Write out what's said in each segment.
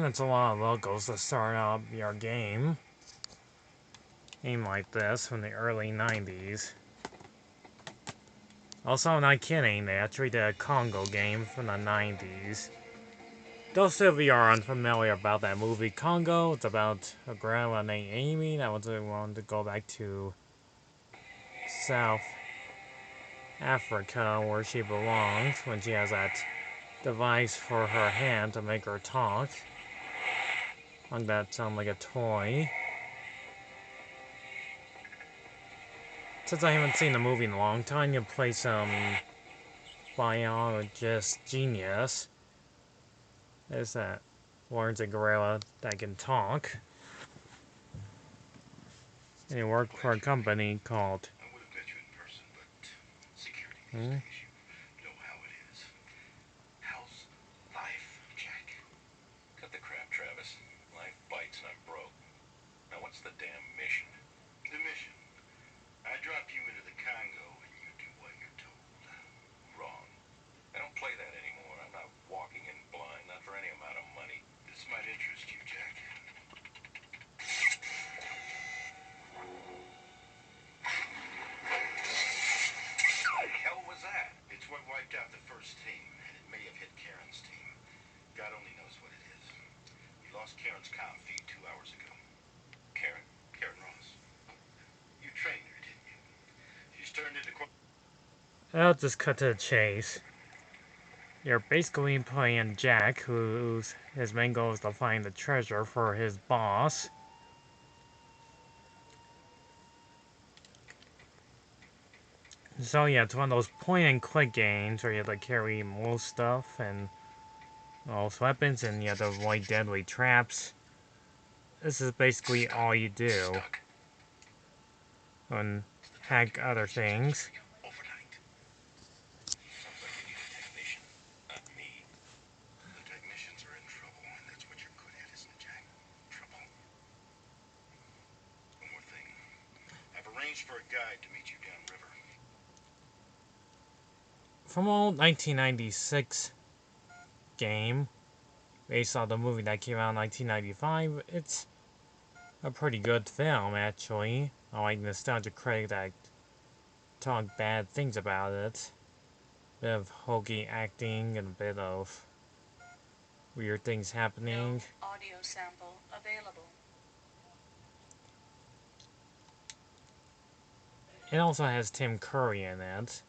It's a lot of locals to start up your game like this from the early 90s. Also, I'm not kidding, they actually did a Congo game from the 90s. Those of you are unfamiliar about that movie, Congo, it's about a grandma named Amy that wanted to go back to South Africa, where she belongs, when she has that device for her hand to make her talk. Like that sound like a toy. Since I haven't seen the movie in a long time, you play some biologist genius. There's that learns a gorilla that can talk. And he worked for a company called... I would have met you in person, but security these days, you know how it is. How's life, Jack? Cut the crap, Travis. Life bites and I'm broke. Now what's the damn mission? The mission? I drop you into the Congo and you do what you're told. Wrong. I don't play that anymore. I'm not walking in blind, not for any amount of money. This might interest you, Jack. What the hell was that? It's what wiped out the first team, and it may have hit Karen's team. God only knows what it is. We lost Karen's comm feed 2 hours ago. Karen? Karen Ross. You trained her, didn't you? She's turned into... I'll just cut to the chase. You're basically playing Jack, his main goal is to find the treasure for his boss. So yeah, it's one of those point-and-click games where you have to carry most stuff and most weapons, and you have to avoid deadly traps. This is basically all you do. And hack other things. Technicians are in trouble, and that's what you're good at, isn't it, Jack? Trouble. One more thing. I've arranged for a guide to meet you downriver. From old 1996 game, based on the movie that came out in 1995, it's a pretty good film, actually. I like nostalgic critic that talk bad things about it. A bit of hokey acting and a bit of weird things happening. No audio sample available. It also has Tim Curry in it,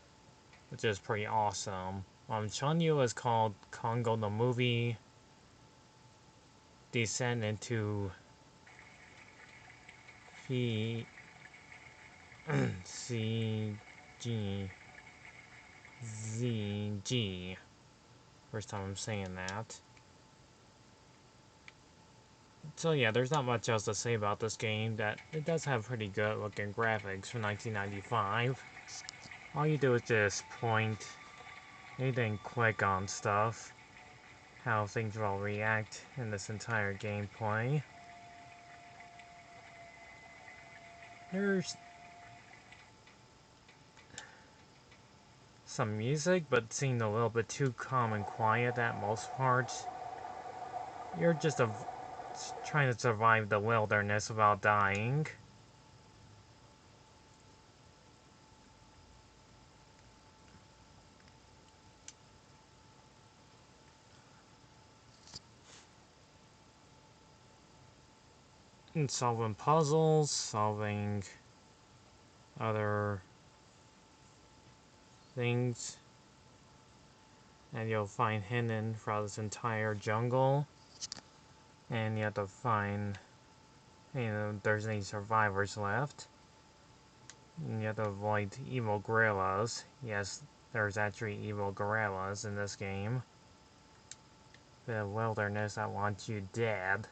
which is pretty awesome. Chanyu is called Congo the Movie. Descent into ZG. First time I'm saying that. So yeah, there's not much else to say about this game. That it does have pretty good looking graphics for 1995. All you do is just point, anything click on stuff. How things will react in this entire gameplay. There's some music, but it seemed a little bit too calm and quiet at most parts. You're just trying to survive the wilderness without dying. And solving puzzles, solving other things. And you'll find hidden throughout this entire jungle. And you have to find, if there's any survivors left. And you have to avoid evil gorillas. Yes, there's actually evil gorillas in this game. The wilderness that wants you dead.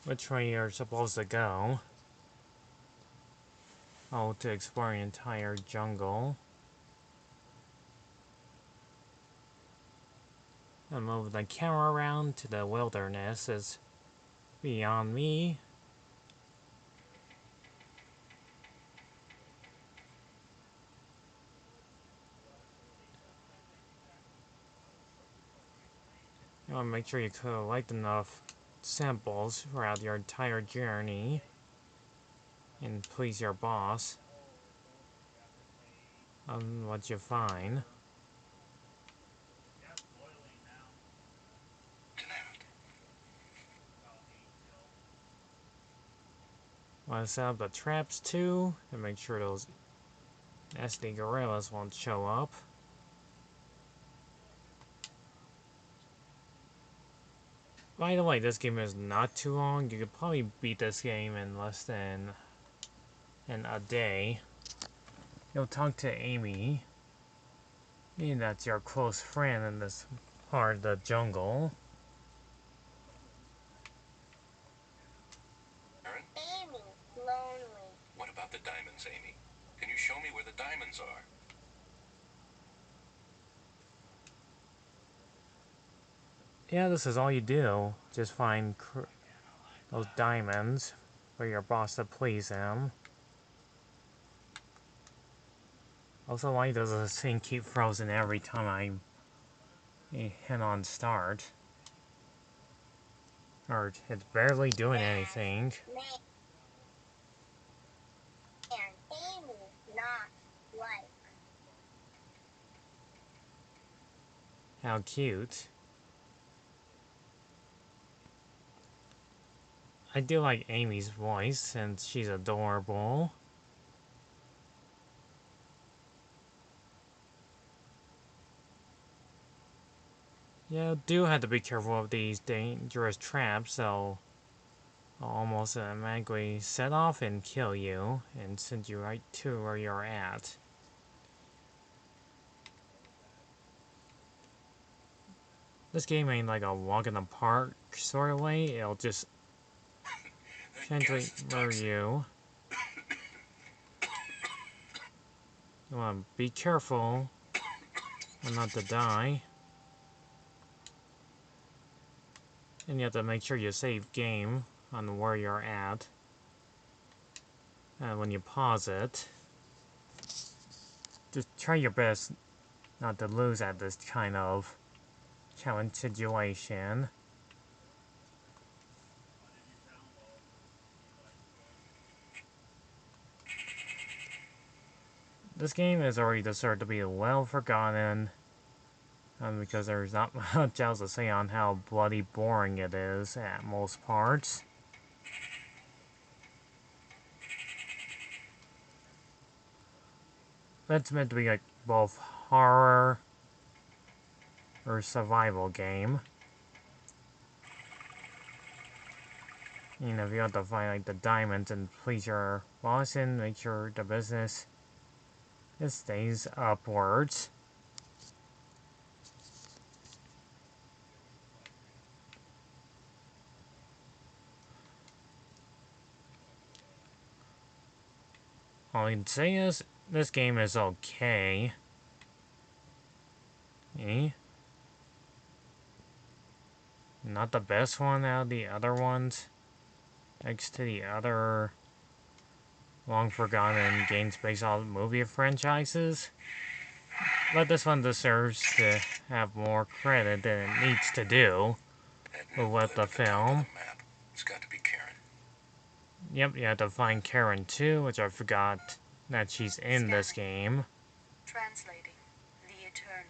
Which way you're supposed to go? Oh, to explore the entire jungle. And move the camera around to the wilderness is beyond me. You want to make sure you collect enough samples throughout your entire journey and please your boss on what you find. Want to set up the traps too and make sure those nasty gorillas won't show up. By the way, this game is not too long. You could probably beat this game in less than a day. You'll talk to Amy. And that's your close friend in this part of the jungle. Amy, lonely. What about the diamonds, Amy? Can you show me where the diamonds are? Yeah, this is all you do. Just find those diamonds for your boss to please him. Also, why does this thing keep frozen every time I hit on start? Or it's barely doing anything. Amy, not like. How cute. I do like Amy's voice since she's adorable. Yeah, do have to be careful of these dangerous traps, they'll almost automatically set off and kill you and send you right to where you're at. This game ain't like a walk in the park sort of way, it'll just gently murder you. You want to be careful and not to die. And you have to make sure you save game on where you're at. And when you pause it, just try your best not to lose at this kind of challenge situation. This game is already deserved to be well forgotten, because there's not much else to say on how bloody boring it is at most parts. It's meant to be like both horror or survival game. You know, if you have to find like the diamonds and please your boss and make sure the business it stays upwards. All I can say is this game is okay. Eh? Not the best one out of the other ones. Next to the other long forgotten games based on movie franchises. But this one deserves to have more credit than it needs to do with the film. It's got to be Karen. Yep, you have to find Karen too, which I forgot that she's in this game. Translating the Eternal.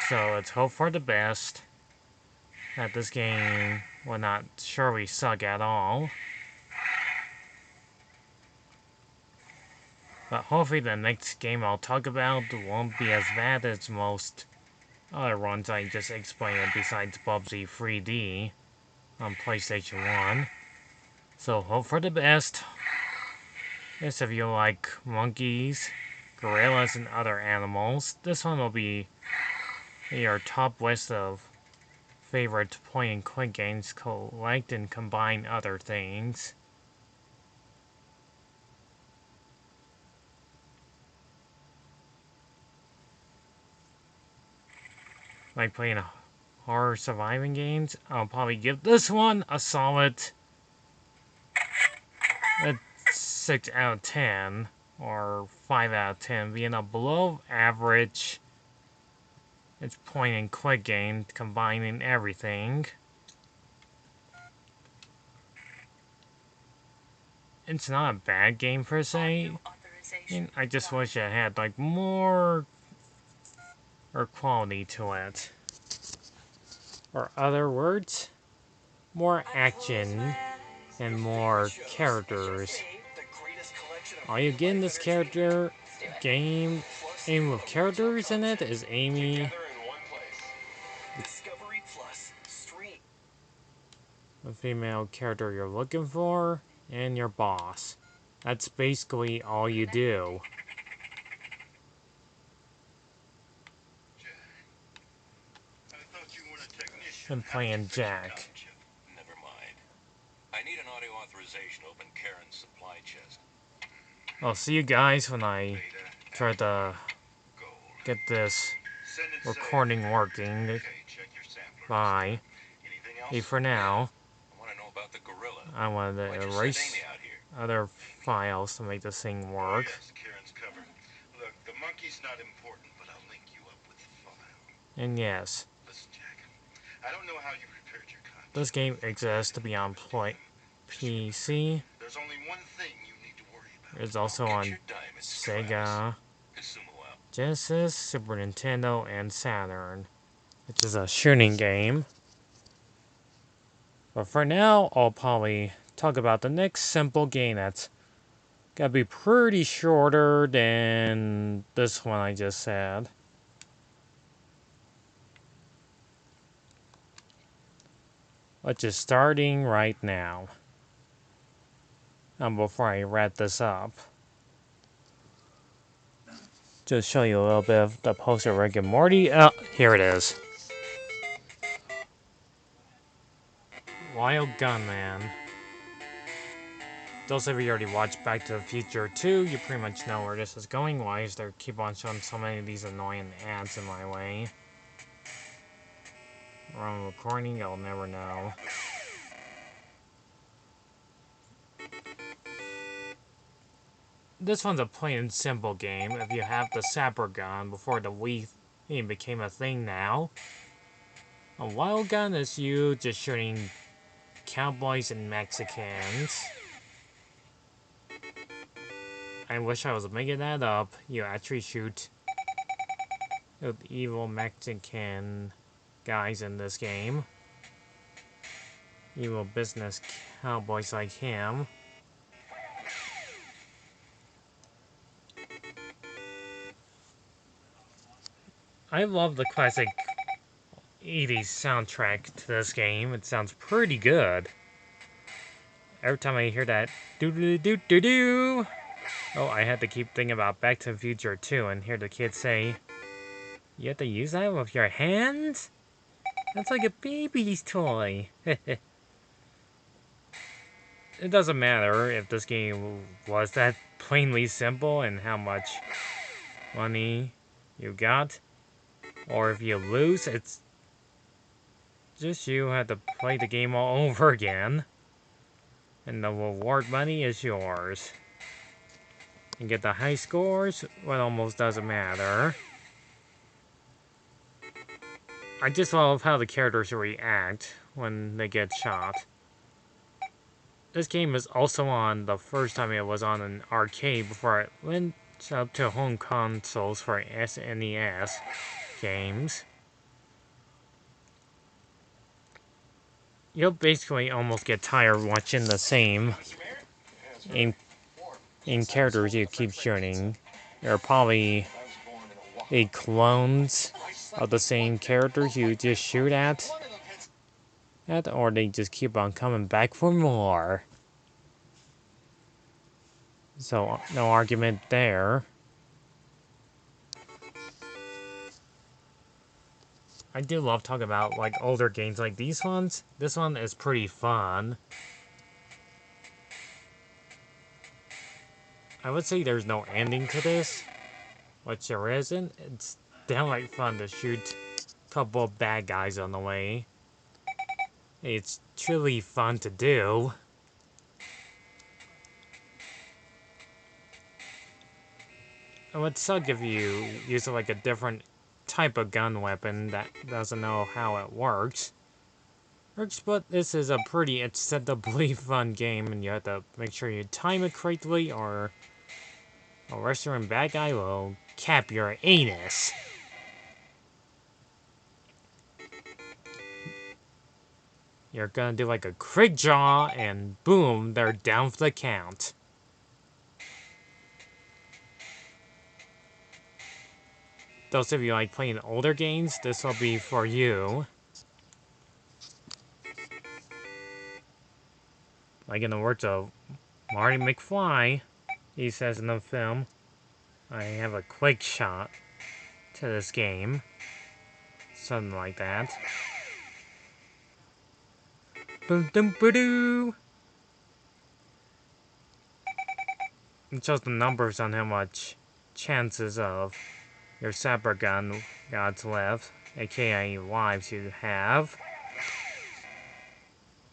So let's hope for the best. That this game will not surely suck at all. But hopefully the next game I'll talk about won't be as bad as most other ones I just explained besides Bubsy 3D on PlayStation 1. So hope for the best. Yes, if you like monkeys, gorillas, and other animals, this one will be your top list of favorite point-and-click games collect and combine other things. like playing horror surviving games, I'll probably give this one a solid 6 out of 10 or 5 out of 10, being a below average. It's point and click game combining everything. It's not a bad game per se. I just wish it had like more or quality to it. Or other words, more action and more characters. All you get in this character game with characters in it is Amy, the female character you're looking for, and your boss. That's basically all you do. And playing Jack. Never mind. I need an audio authorization to open Karen's supply chest. I'll see you guys when I try to get this recording working. Bye. Hey, for now, I want to know about the gorilla. I wanted to Why'd you send erase Amy out here? other files to make this thing work. Yes, Karen's covered. Look, the monkey's not important, but I'll link you up with the file. And yes, Listen, Jack. I don't know how you prepared your content. this game exists to be on PC. There's only one thing you need to worry about. It's also on Sega, Genesis, Super Nintendo, and Saturn, which is a shooting game. But for now, I'll probably talk about the next simple game that's gotta be pretty shorter than this one I just said. Which is starting right now. Before I wrap this up, just show you a little bit of the poster of Rick and Morty. Oh, here it is. Wild Gunman. Those of you already watched Back to the Future 2, you pretty much know where this is going. Why is there keep on showing so many of these annoying ads in my way? Wrong recording, I'll never know. This one's a plain and simple game. If you have the sapper gun before the Wii became a thing now, a wild gun is you just shooting cowboys and Mexicans. I wish I was making that up. You actually shoot the evil Mexican guys in this game. Evil business cowboys like him. I love the classic 80s soundtrack to this game. It sounds pretty good. Every time I hear that doo-doo-doo-doo-doo, oh, I had to keep thinking about Back to the Future 2 and hear the kids say, you have to use that with your hands? That's like a baby's toy. It doesn't matter if this game was that plainly simple and how much money you got. Or if you lose, it's just you have to play the game all over again. And the reward money is yours. And get the high scores, well, it almost doesn't matter. I just love how the characters react when they get shot. This game is also on the first time it was on an arcade before it went up to home consoles for SNES games. You'll basically almost get tired watching the same in characters you keep shooting. They're probably the clones of the same characters you just shoot at, or they just keep on coming back for more. So, no argument there. I do love talking about like older games like these ones. This one is pretty fun. I would say there's no ending to this, which there isn't. It's downright fun to shoot couple of bad guys on the way. It's truly fun to do. It would suck if you use like a different type of gun weapon that doesn't know how it works. But this is a pretty acceptably fun game, and you have to make sure you time it correctly, or a restaurant bad guy will cap your anus. You're gonna do like a quick draw, and boom, they're down for the count. Those of you like playing older games, this will be for you. Like in the words of Marty McFly, he says in the film, I have a quick shot to this game. Something like that. Boom, boom, doo. It shows the numbers on how much chances of your sapper gun gods left, aka lives you have.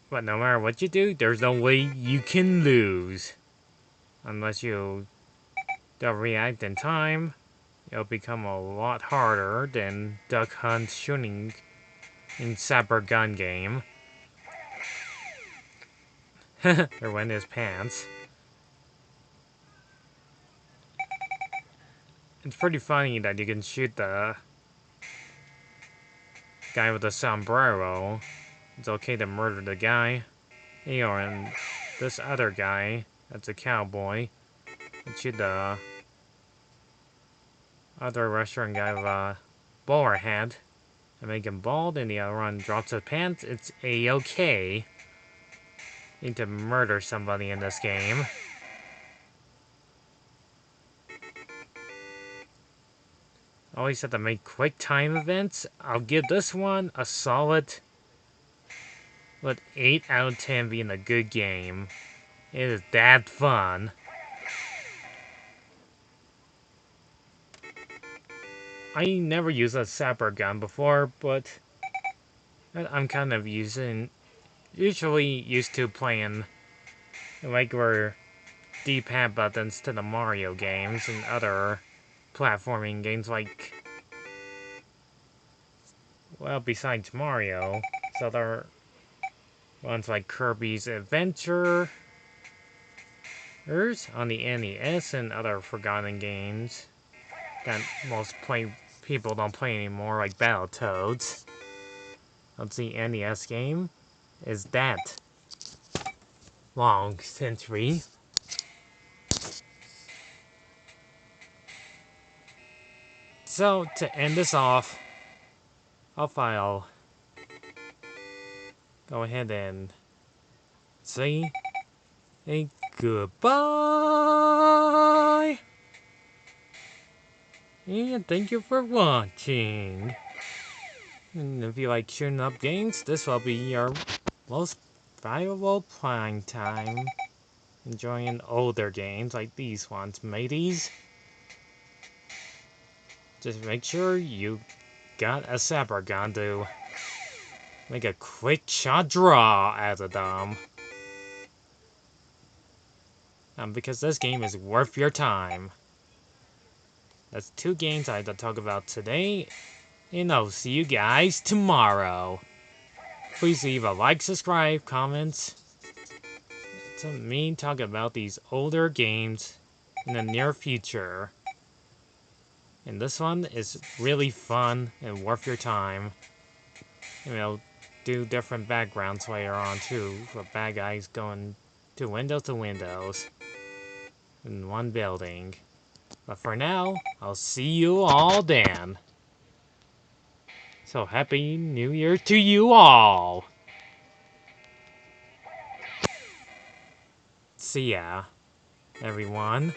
But no matter what you do, there's no way you can lose. Unless you don't react in time, it'll become a lot harder than Duck Hunt shooting in sapper gun game. Or when his pants. It's pretty funny that you can shoot the guy with the sombrero. It's okay to murder the guy. And this other guy, that's a cowboy, and shoot the other restaurant guy with a bowler hat and make him bald, and the other one drops his pants. It's a-okay. Need to murder somebody in this game. Always have to make quick time events. I'll give this one a solid, let 8 out of 10 being a good game. It is that fun. I never used a sapper gun before, but I'm kind of usually used to playing regular D-pad buttons to the Mario games and other platforming games like, well, besides Mario, so there are ones like Kirby's Adventure on the NES and other forgotten games that most people don't play anymore, like Battletoads. Let's see, NES game is that long century. So, to end this off, I'll go ahead and say a goodbye. And thank you for watching. And if you like shooting up games, this will be your most valuable playing time. Enjoying older games like these ones, mateys. Just make sure you got a sapper gun to make a quick shot draw out of them. Because this game is worth your time. That's 2 games I had to talk about today, and I'll see you guys tomorrow. Please leave a like, subscribe, comments to me talk about these older games in the near future. And this one is really fun and worth your time. And we'll do different backgrounds later on too, for bad guys going to windows in one building. But for now, I'll see you all then. So happy New Year to you all! See ya, everyone.